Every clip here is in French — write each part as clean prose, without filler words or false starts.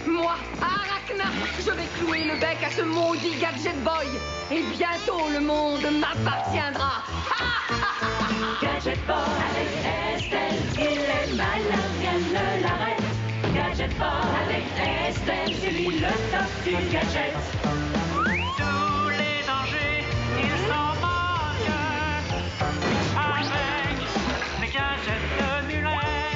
Moi, Arachna, je vais clouer le bec à ce maudit Gadget Boy. Et bientôt, le monde m'appartiendra. Gadget Boy avec Estelle, il est malin, rien ne l'arrête. Gadget Boy avec Estelle, c'est lui le top du gadget. Tous les dangers, ils s'en moquent. Avec les gadgets de Muller.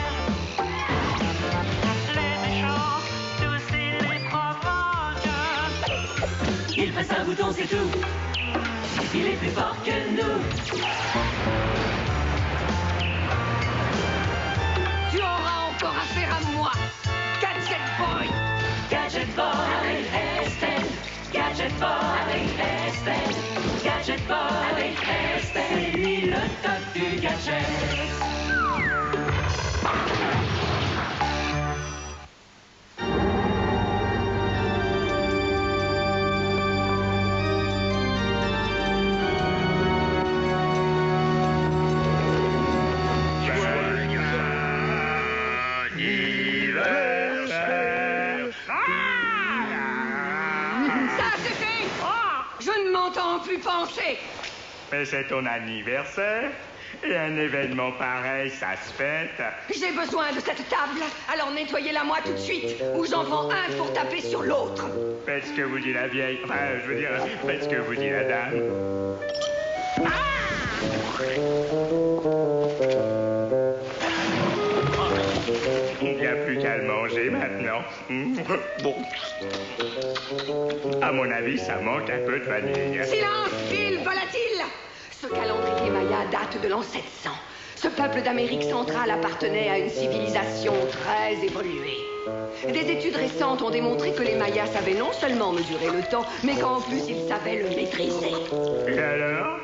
Les méchants, tous ils les provoquent. Il passe un bouton, c'est tout. Il est plus fort que nous. Tu auras encore affaire à moi, Gadget Boy. Gadget Boy avec Estelle. Gadget Boy avec Estelle. Gadget Boy avec Estelle. C'est lui le top du gadget. Ça suffit. Je ne m'entends plus penser. Mais c'est ton anniversaire. Et un événement pareil, ça se fête. J'ai besoin de cette table, alors nettoyez-la moi tout de suite, ou j'en vends un pour taper sur l'autre. Faites ce que vous dit la vieille. Enfin, je veux dire, faites ce que vous dit la dame. Il n'y a plus qu'à le manger maintenant. Bon. À mon avis, ça manque un peu de vanille. Silence, ville volatile. Ce calendrier Maya date de l'an 700. Ce peuple d'Amérique centrale appartenait à une civilisation très évoluée. Des études récentes ont démontré que les Mayas savaient non seulement mesurer le temps, mais qu'en plus ils savaient le maîtriser. Et alors?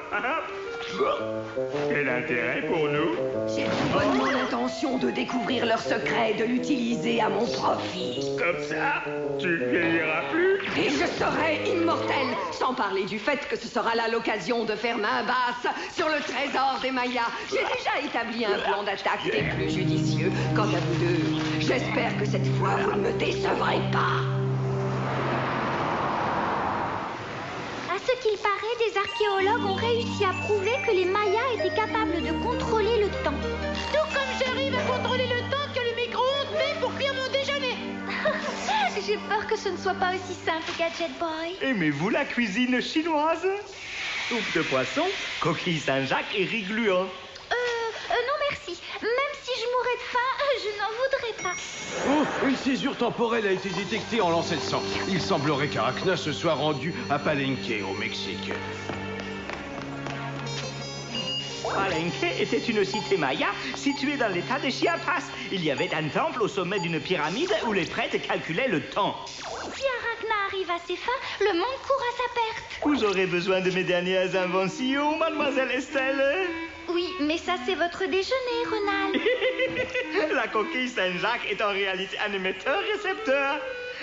Quel intérêt pour nous? J'ai tout bonnement l'intention de découvrir leur secret et de l'utiliser à mon profit. Comme ça, tu vieilliras plus? Et je serai immortel, sans parler du fait que ce sera là l'occasion de faire main basse sur le trésor des Mayas. J'ai déjà établi un plan d'attaque des plus judicieux. Quant à vous deux, j'espère que cette fois vous ne me décevrez pas. À ce qu'il paraît, des archéologues ont réussi à prouver que les Mayas étaient capables de contrôler le temps. Tout comme j'arrive à contrôler le temps que le micro-ondes met pour cuire mon déjeuner. J'ai peur que ce ne soit pas aussi simple, Gadget Boy. Aimez-vous la cuisine chinoise? Soupe de poisson, coquille Saint-Jacques et riz gluant. Non merci. Même si je mourrais de faim, je n'en voudrais pas. Oh, une césure temporelle a été détectée en l'an 700. Il semblerait qu'Arachna se soit rendu à Palenque, au Mexique. Palenque était une cité maya située dans l'état de Chiapas. Il y avait un temple au sommet d'une pyramide où les prêtres calculaient le temps. Si Arachna arrive à ses fins, le monde court à sa perte. Vous aurez besoin de mes dernières inventions, mademoiselle Estelle. Oui, mais ça c'est votre déjeuner, Ronald. La coquille Saint-Jacques est en réalité un émetteur-récepteur.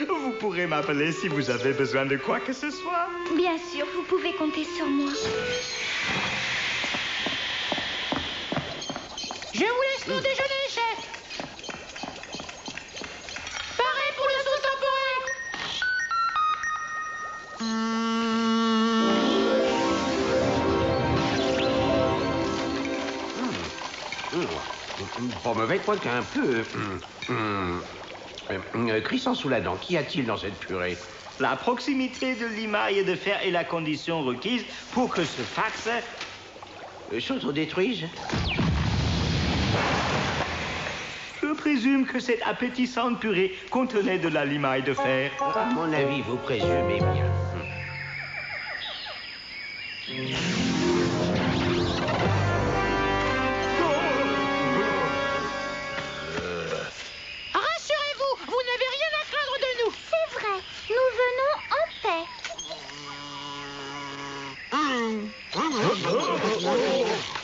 Vous pourrez m'appeler si vous avez besoin de quoi que ce soit. Bien sûr, vous pouvez compter sur moi. Je vous laisse mon déjeuner, chef. Pareil pour le saut temporel. Pas mauvais, quoi qu'un peu. Crissant sous la dent, qu'y a-t-il dans cette purée? La proximité de l'imaille de fer est la condition requise pour que ce fax s'auto-détruise. Je présume que cette appétissante purée contenait de la limaille de fer. À mon avis, vous présumez bien. Rassurez-vous, vous n'avez rien à craindre de nous. C'est vrai, nous venons en paix.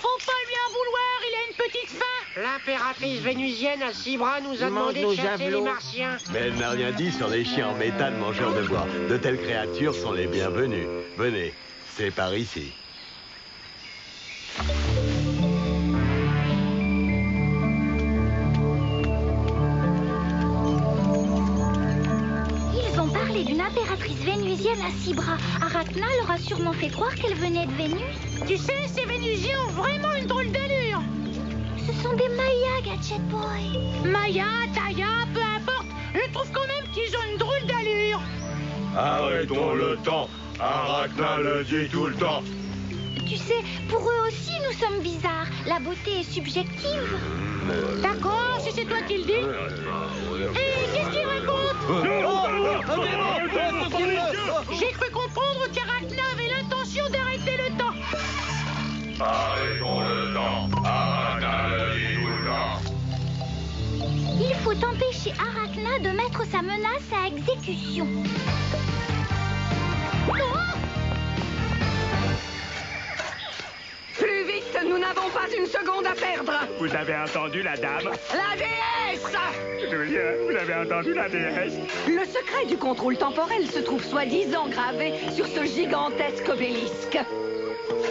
Faut pas lui en vouloir, il a une petite faim. L'impératrice vénusienne à 6 bras nous a demandé de chasser les martiens. Mais elle n'a rien dit sur les chiens en métal mangeurs de bois. De telles créatures sont les bienvenues. Venez, c'est par ici. c'est d'une impératrice vénusienne à 6 bras. Arachna leur a sûrement fait croire qu'elle venait de Vénus. Tu sais, ces Vénusiens ont vraiment une drôle d'allure. Ce sont des Mayas, Gadget Boy. Maya, Taya, peu importe. Je trouve quand même qu'ils ont une drôle d'allure. Arrêtons le temps. Arachna le dit tout le temps. Tu sais, pour eux aussi, nous sommes bizarres. La beauté est subjective. D'accord, si c'est toi qui le dis. Hé, qu'est-ce qu'il raconte? J'ai cru comprendre qu'Arachna avait l'intention d'arrêter le temps. Arrêtons le temps. Arachna le dit tout le temps. Il faut empêcher Arachna de mettre sa menace à exécution. Plus vite, nous n'avons pas une seconde à perdre. Vous avez entendu la dame? La déesse! Julien, vous avez entendu la déesse? Le secret du contrôle temporel se trouve soi-disant gravé sur ce gigantesque obélisque.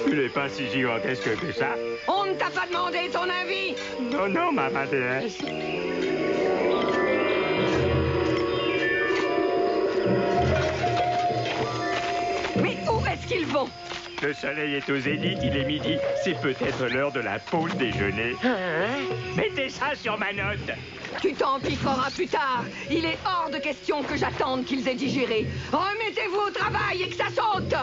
Il n'est pas si gigantesque que ça. On ne t'a pas demandé ton avis. Non, non, ma déesse. Mais où est-ce qu'ils vont? Le soleil est au zénith, il est midi. C'est peut-être l'heure de la pause déjeuner. Mettez ça sur ma note. Tu t'en piqueras plus tard. Il est hors de question que j'attende qu'ils aient digéré. Remettez-vous au travail et que ça saute.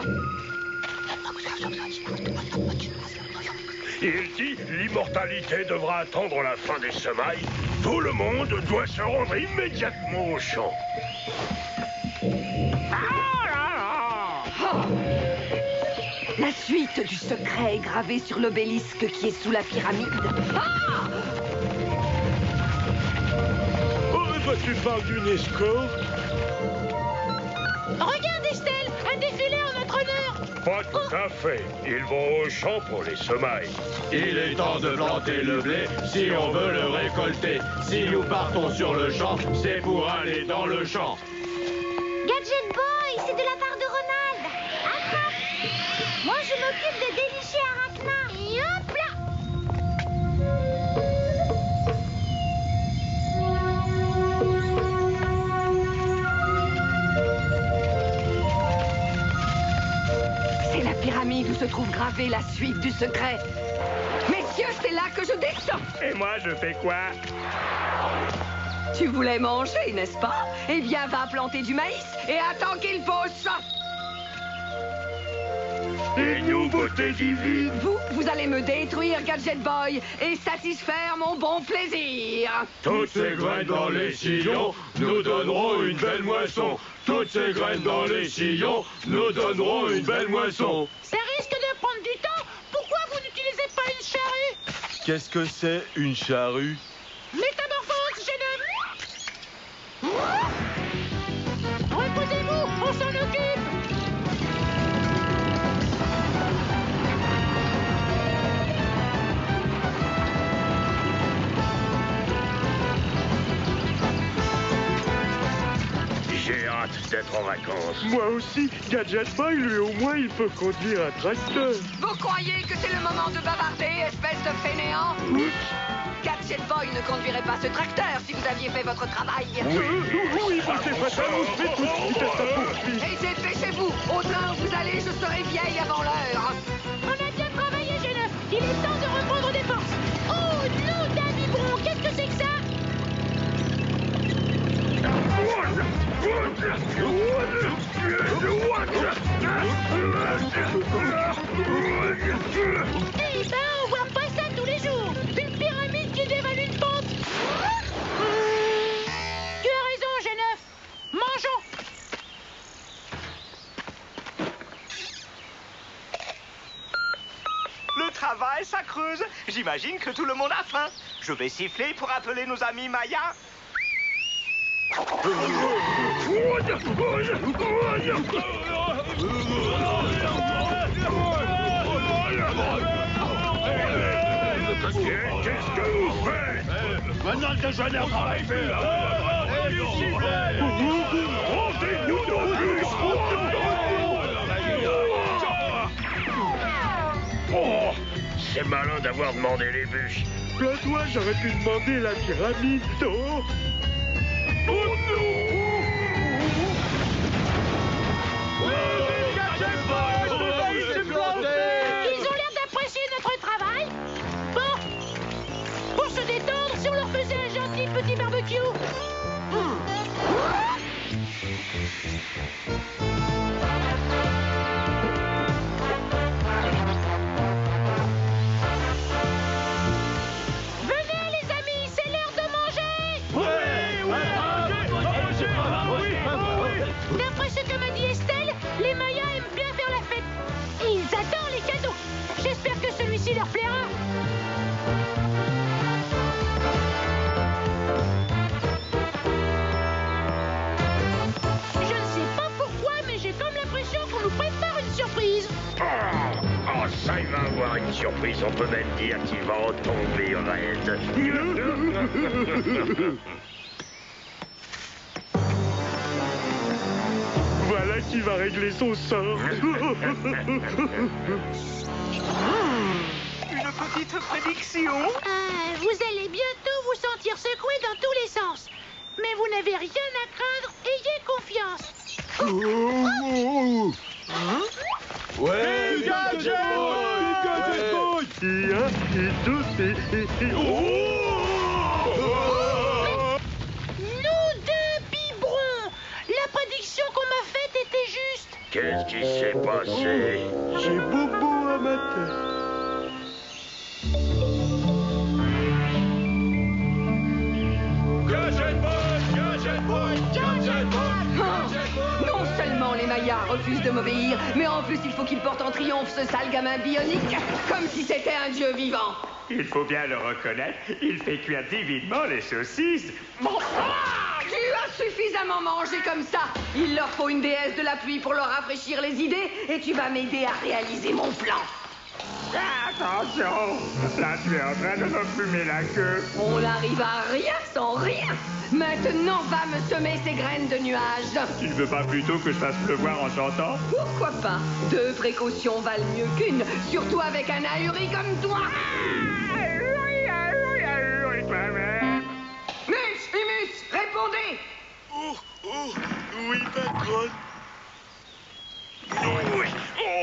Il dit l'immortalité devra attendre la fin des semailles. Tout le monde doit se rendre immédiatement au champ. La suite du secret est gravée sur l'obélisque qui est sous la pyramide. Ah! Tu parles d'UNESCO? Regarde, Estelle, un défilé en notre honneur. Pas tout à fait. Ils vont au champ pour les semailles. Il est temps de planter le blé si on veut le récolter. Si nous partons sur le champ, c'est pour aller dans le champ. Gadget Boy, c'est de la part de Ronald. Attrape. Moi, je m'occupe de dénicher Arachna. Et hop là. C'est la pyramide où se trouve gravée la suite du secret. Messieurs, c'est là que je descends. Et moi, je fais quoi? Tu voulais manger, n'est-ce pas? Eh bien, va planter du maïs et attends qu'il pousse. Et nous, beauté divine. Vous allez me détruire, Gadget Boy, et satisfaire mon bon plaisir. Toutes ces graines dans les sillons nous donneront une belle moisson. Toutes ces graines dans les sillons nous donneront une belle moisson. Ça risque de prendre du temps. Pourquoi vous n'utilisez pas une charrue? Qu'est-ce que c'est une charrue? Métamorphose, jeune homme. Reposez-vous, on s'en occupe. J'ai hâte d'être en vacances. Moi aussi, Gadget Boy, lui au moins, il peut conduire un tracteur. Vous croyez que c'est le moment de bavarder, espèce de fainéant? Gadget Boy ne conduirait pas ce tracteur si vous aviez fait votre travail. Oui, je sais pas ça, mais tout de suite à sa poursuite. Et dépêchez-vous, au train où vous allez, je serai vieille avant l'heure. On a bien travaillé, jeune homme. Il est temps de reprendre des forces. Oh non, d'un biberon, qu'est-ce que c'est que ça? Eh ben, on voit pas ça tous les jours. Une pyramide qui dévale une pente. Tu as raison, jeune œuf. Mangeons. Le travail, ça creuse. J'imagine que tout le monde a faim. Je vais siffler pour appeler nos amis Maya. Qu'est-ce que vous faites? Maintenant le déjeuner au travail fait. Rendez-nous nos bûches. Oh, c'est malin d'avoir demandé les bûches. Toi, j'aurais pu demander la pyramide. Oh, Oh non! D'après ce que m'a dit Estelle, les Mayas aiment bien faire la fête. Et ils adorent les cadeaux. J'espère que celui-ci leur plaira. Je ne sais pas pourquoi, mais j'ai comme l'impression qu'on nous prépare une surprise. Oh, ça, il va avoir une surprise. On peut même dire qu'il va en tomber raide. Voilà qui va régler son sort. Une petite prédiction? Vous allez bientôt vous sentir secoué dans tous les sens. Mais vous n'avez rien à craindre, ayez confiance. Ouais, Gadget Boy! Gadget Boy! Nous deux biberons. La prédiction qu'on m'a faite était juste. Qu'est-ce qui s'est passé? J'ai bobo à ma tête. Gadget Boy! Gadget Boy! Gadget Boy! Non seulement les Mayas refusent de m'obéir, mais en plus il faut qu'ils portent en triomphe ce sale gamin bionique, comme si c'était un dieu vivant. Il faut bien le reconnaître, il fait cuire divinement les saucisses. Tu as suffisamment mangé comme ça. Il leur faut une déesse de la pluie pour leur rafraîchir les idées, et tu vas m'aider à réaliser mon plan. Attention, là tu es en train de me fumer la queue. On n'arrive à rien sans rien. Maintenant, va me semer ces graines de nuages. Tu ne veux pas plutôt que je fasse pleuvoir en chantant? Pourquoi pas? 2 précautions valent mieux qu'une, surtout avec un ahuri comme toi. Imus, répondez. Oui, patronne. Oui,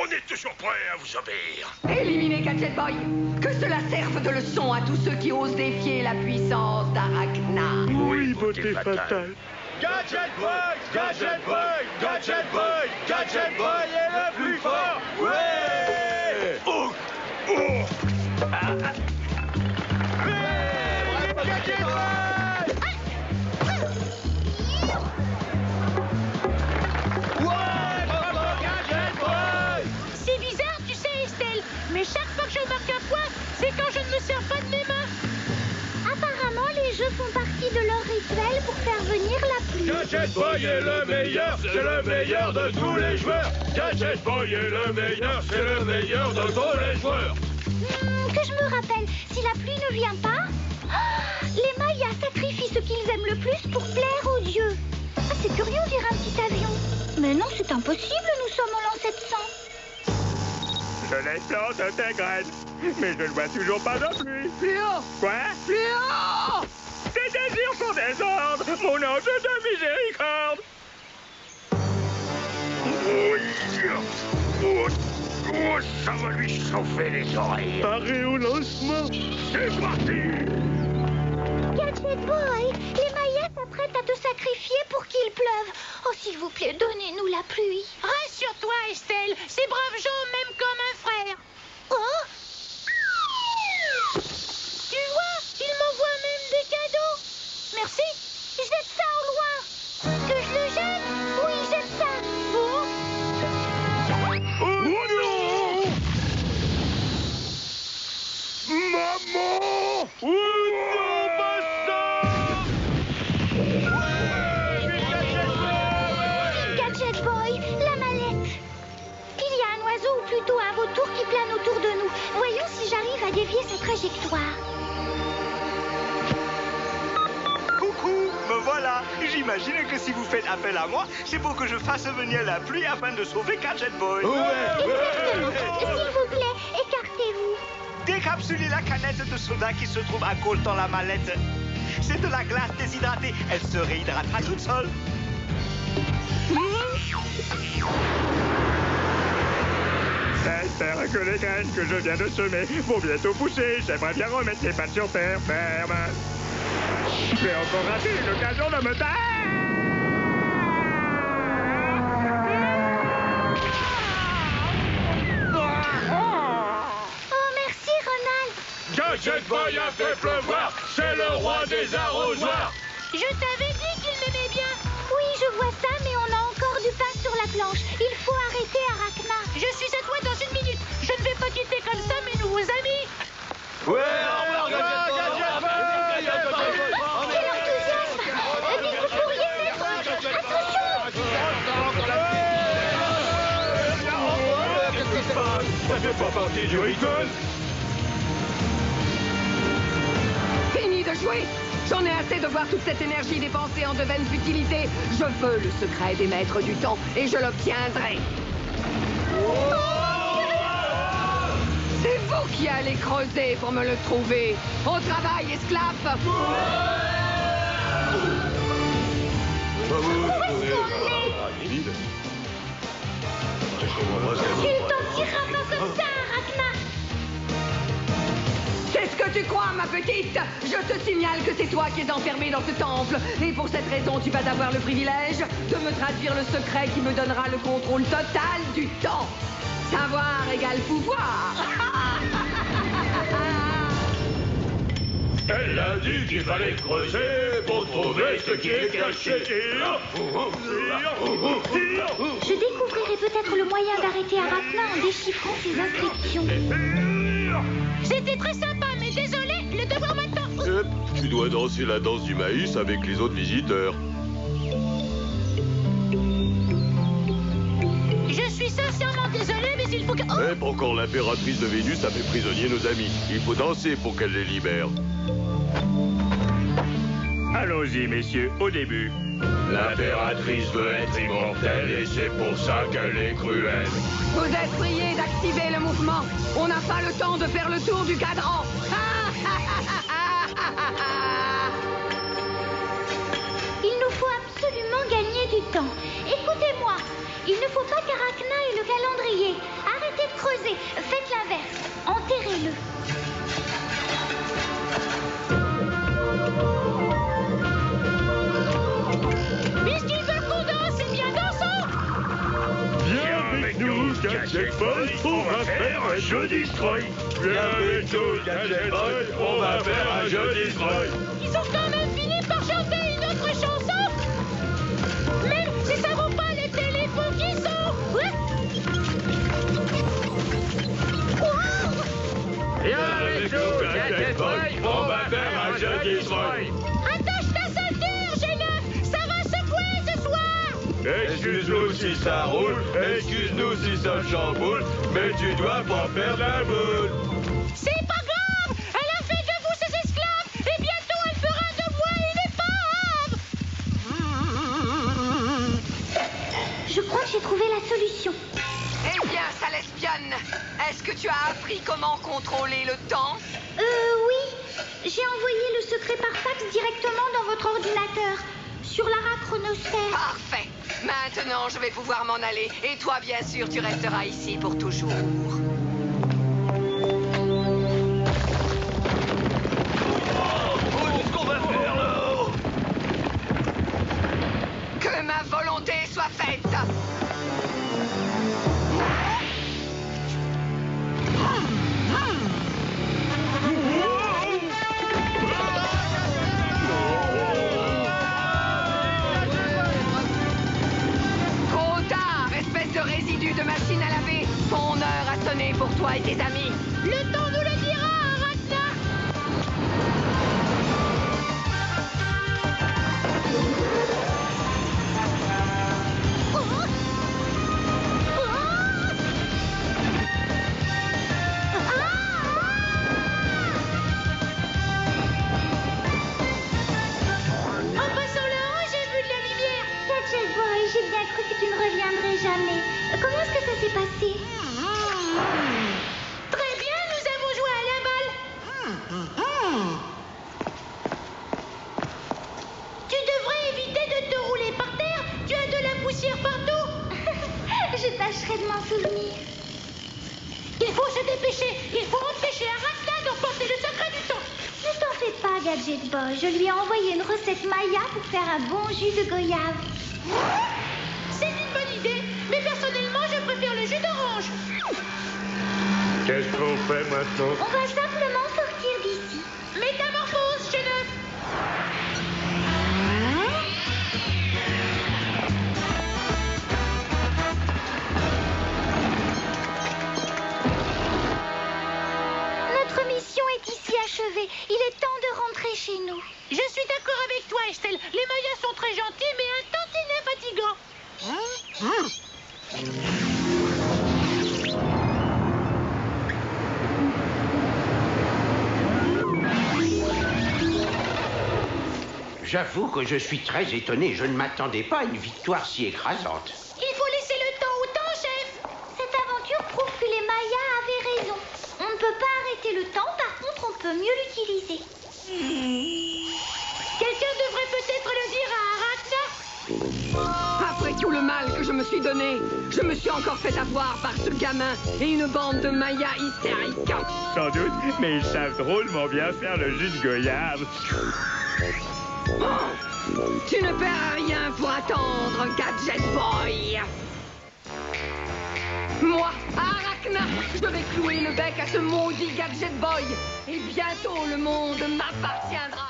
on est toujours prêts à vous obéir. Éliminez Gadget Boy. Que cela serve de leçon à tous ceux qui osent défier la puissance d'Arachna. Oui, beauté fatale. Gadget Boy! Gadget Boy! Gadget Boy! Gadget Boy est le plus fort! Ouais! Oh! Oh! Gadget Boy! C'est bizarre, tu sais, Estelle. Mais chaque fois que je marque un point, c'est quand je ne me sers pas de mes mains. Apparemment, les jeux font partie de leur rituel pour faire venir la pluie. Gadget Boy est le meilleur, c'est le meilleur de tous les joueurs. Gadget Boy est le meilleur, c'est le meilleur de tous les joueurs. Que je me rappelle, si la pluie ne vient pas, les Mayas sacrifient ce qu'ils aiment le plus pour plaire aux dieux. Ah, c'est curieux, on dirait un petit avion. Mais non, c'est impossible, nous sommes en l'an 700. Je les plante tes graines, mais je ne vois toujours pas de pluie. Plus haut. Quoi? Plus haut. Tes désirs sont des ordres, mon ange de miséricorde. Oh, ça va lui chauffer les oreilles. Paré au lancement. C'est parti. Gadget Boy, les Mayas s'apprêtent à te sacrifier pour qu'il pleuve. Oh, s'il vous plaît, donnez-nous la pluie. Rassure-toi, Estelle. Ces braves gens m'aiment comme un frère. Oh, Tu vois, ils m'envoient même des cadeaux. Merci. jette ça au loin. Que je le jette? Oui, jette ça. Bon. Oh non! Maman! Oh non, pas ça! Gadget Boy, la mallette. Il y a un oiseau ou plutôt un vautour qui plane autour de nous. Voyons si j'arrive à dévier sa trajectoire. Coucou, me voilà. J'imagine que si vous faites appel à moi, c'est pour que je fasse venir la pluie afin de sauver Gadget Boy. Exactement. S'il vous plaît, écartez-vous. Décapsulez la canette de soda qui se trouve à cause dans la mallette. C'est de la glace déshydratée. Elle se réhydratera toute seule. J'espère que les graines que je viens de semer vont bientôt pousser. J'aimerais bien remettre les pattes sur terre ferme. J'ai encore raté une occasion de me taire. Gadget Boy a fait pleuvoir, c'est le roi des arrosoirs. Je t'avais dit qu'il m'aimait bien. Oui, je vois ça, mais on a encore du pain sur la planche. Il faut arrêter Arachna. Je suis à toi dans une minute. Je ne vais pas quitter comme ça mes nouveaux amis. Ouais, au revoir, Gadget Boy. Quel enthousiasme! Mais vous pourriez mettre... Ça fait pas partie du rituel. Fini de jouer! J'en ai assez de voir toute cette énergie dépensée en de vaines futilités. Je veux le secret des maîtres du temps et je l'obtiendrai. C'est vous qui allez creuser pour me le trouver. Au travail, esclave! Il t'en tirera pas comme ça, Arachna. Qu'est-ce que tu crois, ma petite? Je te signale que c'est toi qui es enfermée dans ce temple. Et pour cette raison, tu vas avoir le privilège de me traduire le secret qui me donnera le contrôle total du temps. Savoir égale pouvoir. Elle a dit qu'il fallait creuser pour trouver ce qui est caché. Je découvrirai peut-être le moyen d'arrêter Arachna en déchiffrant ses inscriptions. C'était très sympa, mais désolé, le devoir m'attend. Tu dois danser la danse du maïs avec les autres visiteurs. Je suis sincèrement désolé, mais il faut que... Oh, Même encore l'impératrice de Vénus a fait prisonnier nos amis. Il faut danser pour qu'elle les libère. Allons-y, messieurs, au début. L'impératrice veut être immortelle et c'est pour ça qu'elle est cruelle. Vous êtes priés d'activer le mouvement. On n'a pas le temps de faire le tour du cadran. Il nous faut absolument gagner du temps. Écoutez-moi, il ne faut pas qu'Arachna ait le calendrier. Arrêtez de creuser, faites l'inverse. Enterrez-le. puisqu'ils veulent qu'on danse, eh bien dansons. Viens avec nous, Gadget Boy, on va faire un jeu destroy. Viens avec nous, Gadget Boy, on va faire un jeu destroy. Ils ont quand même fini par chanter une autre chanson. Même si ça vaut pas les téléphones qui sont. Viens avec nous, Gadget Boy, on va faire un jeu destroy. Attache ta ceinture, G9. Ça va secouer ce soir. Excuse-nous si ça roule, excuse-nous si ça chamboule, mais tu dois pas faire la boule. C'est pas grave. Elle a fait de vous ses esclaves. Et bientôt, elle fera de moi une épave. Je crois que j'ai trouvé la solution. Eh bien, sale espionne, est-ce que tu as appris comment contrôler le temps? Oui. J'ai envoyé le secret par fax directement dans votre ordinateur. Sur l'Arachronosphère. Parfait. Maintenant, je vais pouvoir m'en aller. Et toi, bien sûr, tu resteras ici pour toujours. Qu'est-ce qu'on va faire là? Que ma volonté soit faite. Trop tard, espèce de résidu de machine à laver. Ton heure a sonné pour toi et tes amis. Le temps nous le dira, Arachna. En passant là-haut, j'ai vu de la lumière. Gadget Boy, j'ai bien cru que tu ne reviendrais jamais. Comment est-ce que ça s'est passé? Très bien, nous avons joué à la balle. Tu devrais éviter de te rouler par terre. Tu as de la poussière partout. Je tâcherai de m'en souvenir. Il faut se dépêcher. Il faut empêcher Arachna d'emporter le secret du temps. Ne t'en fais pas, Gadget Boy. Je lui ai envoyé une recette Maya pour faire un bon jus de goyave. C'est une bonne idée, mais personnellement, je préfère le jus d'orange. Qu'est-ce qu'on fait maintenant? On va simplement sortir d'ici. J'avoue que je suis très étonné. Je ne m'attendais pas à une victoire si écrasante. Il faut laisser le temps au temps, chef. Cette aventure prouve que les Mayas avaient raison. On ne peut pas arrêter le temps, par contre, on peut mieux l'utiliser. Quelqu'un devrait peut-être le dire à Arachna. Après tout le mal que je me suis donné, je me suis encore fait avoir par ce gamin et une bande de Mayas hystériques. Sans doute, mais ils savent drôlement bien faire le jus de goyave. Oh, tu ne perds rien pour attendre, Gadget Boy. Moi, Arachna, je vais clouer le bec à ce maudit Gadget Boy. Et bientôt, le monde m'appartiendra.